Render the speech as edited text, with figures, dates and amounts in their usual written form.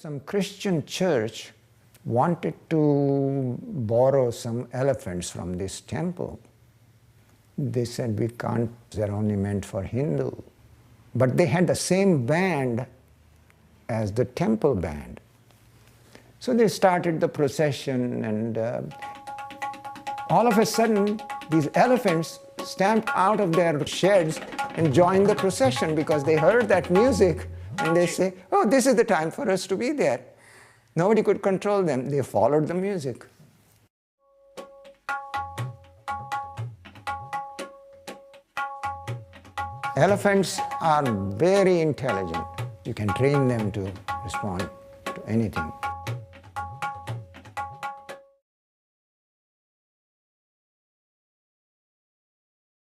Some Christian church wanted to borrow some elephants from this temple. They said, we can't, they're only meant for Hindu. But they had the same band as the temple band. So they started the procession, and all of a sudden, these elephants stamped out of their sheds and joined the procession because they heard that music, and they say, oh, this is the time for us to be there. Nobody could control them. They followed the music. Elephants are very intelligent. You can train them to respond to anything.